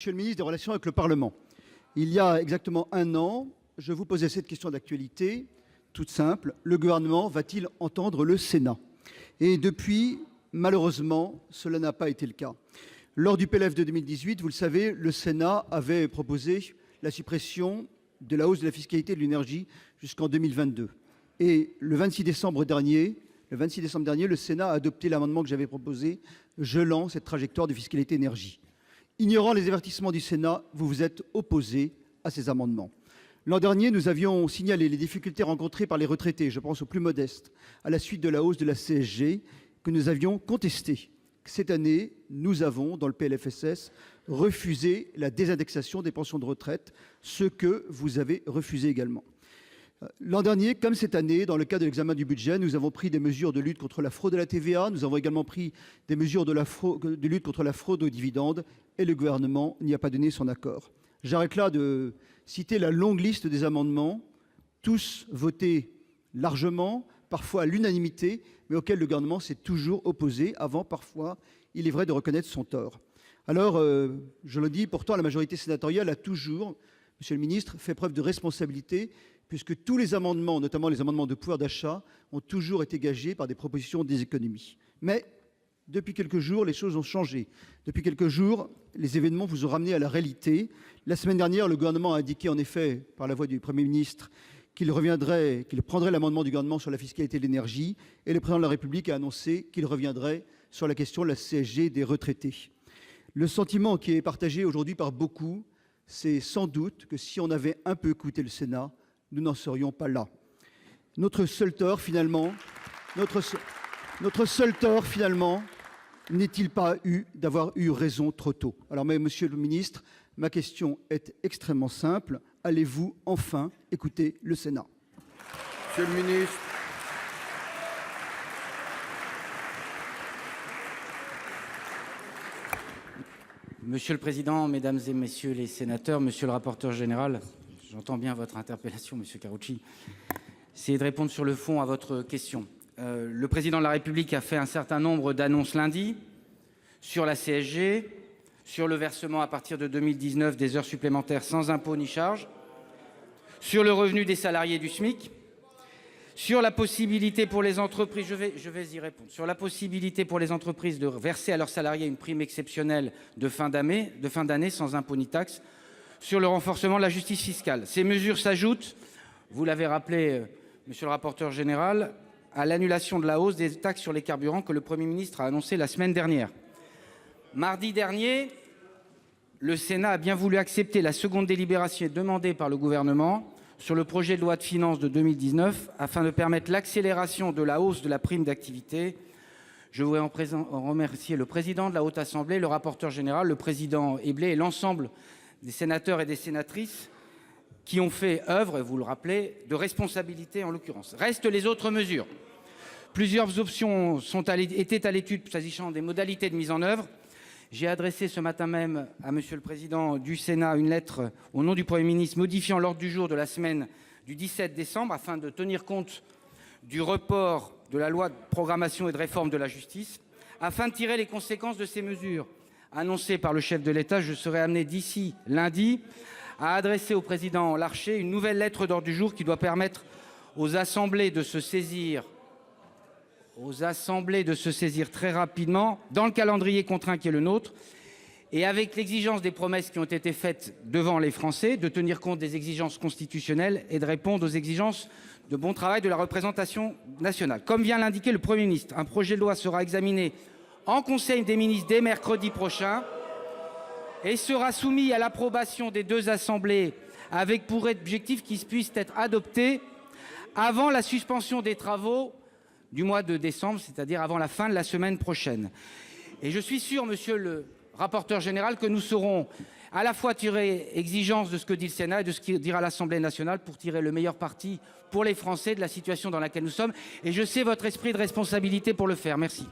Monsieur le ministre des Relations avec le Parlement, il y a exactement un an, je vous posais cette question d'actualité, toute simple. Le gouvernement va-t-il entendre le Sénat? Et depuis, malheureusement, cela n'a pas été le cas. Lors du PLF de 2018, vous le savez, le Sénat avait proposé la suppression de la hausse de la fiscalité de l'énergie jusqu'en 2022. Et le 26 décembre dernier, le Sénat a adopté l'amendement que j'avais proposé, gelant cette trajectoire de fiscalité énergie. Ignorant les avertissements du Sénat, vous vous êtes opposé à ces amendements. L'an dernier, nous avions signalé les difficultés rencontrées par les retraités, je pense aux plus modestes, à la suite de la hausse de la CSG que nous avions contestée. Cette année, nous avons, dans le PLFSS, refusé la désindexation des pensions de retraite, ce que vous avez refusé également. L'an dernier, comme cette année, dans le cadre de l'examen du budget, nous avons pris des mesures de lutte contre la fraude à la TVA, nous avons également pris des mesures de lutte contre la fraude aux dividendes, et le gouvernement n'y a pas donné son accord. J'arrête là de citer la longue liste des amendements, tous votés largement, parfois à l'unanimité, mais auxquels le gouvernement s'est toujours opposé, avant parfois, il est vrai, de reconnaître son tort. Alors, je le dis, pourtant, la majorité sénatoriale a toujours, Monsieur le ministre, fait preuve de responsabilité, puisque tous les amendements, notamment les amendements de pouvoir d'achat, ont toujours été gagés par des propositions des économies. Mais depuis quelques jours, les choses ont changé. Depuis quelques jours, les événements vous ont ramené à la réalité. La semaine dernière, le gouvernement a indiqué en effet, par la voix du Premier ministre, qu'il prendrait l'amendement du gouvernement sur la fiscalité de l'énergie, et le président de la République a annoncé qu'il reviendrait sur la question de la CSG des retraités. Le sentiment qui est partagé aujourd'hui par beaucoup, c'est sans doute que si on avait un peu écouté le Sénat, nous n'en serions pas là. Notre seul tort, finalement, n'est-il pas d'avoir eu raison trop tôt? Alors, monsieur le ministre, ma question est extrêmement simple. Allez-vous enfin écouter le Sénat? Monsieur le ministre. Monsieur le président, mesdames et messieurs les sénateurs, monsieur le rapporteur général, j'entends bien votre interpellation, monsieur Karoutchi. Essayez de répondre sur le fond à votre question. Le président de la République a fait un certain nombre d'annonces lundi sur la CSG, sur le versement à partir de 2019 des heures supplémentaires sans impôt ni charge, sur le revenu des salariés du SMIC, sur la possibilité pour les entreprises, je vais y répondre, sur la possibilité pour les entreprises de verser à leurs salariés une prime exceptionnelle de fin d'année sans impôt ni taxe, sur le renforcement de la justice fiscale. Ces mesures s'ajoutent, vous l'avez rappelé, monsieur le rapporteur général, à l'annulation de la hausse des taxes sur les carburants que le Premier ministre a annoncé la semaine dernière. Mardi dernier, le Sénat a bien voulu accepter la seconde délibération demandée par le gouvernement sur le projet de loi de finances de 2019 afin de permettre l'accélération de la hausse de la prime d'activité. Je voudrais en remercier le président de la Haute Assemblée, le rapporteur général, le président Eblé et l'ensemble des sénateurs et des sénatrices qui ont fait œuvre, vous le rappelez, de responsabilité en l'occurrence. Restent les autres mesures. Plusieurs options étaient à l'étude s'agissant des modalités de mise en œuvre. J'ai adressé ce matin même à monsieur le président du Sénat une lettre au nom du Premier ministre modifiant l'ordre du jour de la semaine du 17 décembre afin de tenir compte du report de la loi de programmation et de réforme de la justice. Afin de tirer les conséquences de ces mesures annoncées par le chef de l'État, je serai amené d'ici lundi à adresser au président Larcher une nouvelle lettre d'ordre du jour qui doit permettre aux assemblées de se saisir très rapidement dans le calendrier contraint qui est le nôtre et avec l'exigence des promesses qui ont été faites devant les Français, de tenir compte des exigences constitutionnelles et de répondre aux exigences de bon travail de la représentation nationale. Comme vient l'indiquer le Premier ministre, un projet de loi sera examiné en Conseil des ministres dès mercredi prochain et sera soumis à l'approbation des deux assemblées avec pour objectif qu'il puisse être adopté avant la suspension des travaux du mois de décembre, c'est-à-dire avant la fin de la semaine prochaine. Et je suis sûr, monsieur le rapporteur général, que nous saurons à la fois tirer exigence de ce que dit le Sénat et de ce que dira l'Assemblée nationale pour tirer le meilleur parti pour les Français de la situation dans laquelle nous sommes. Et je sais votre esprit de responsabilité pour le faire. Merci.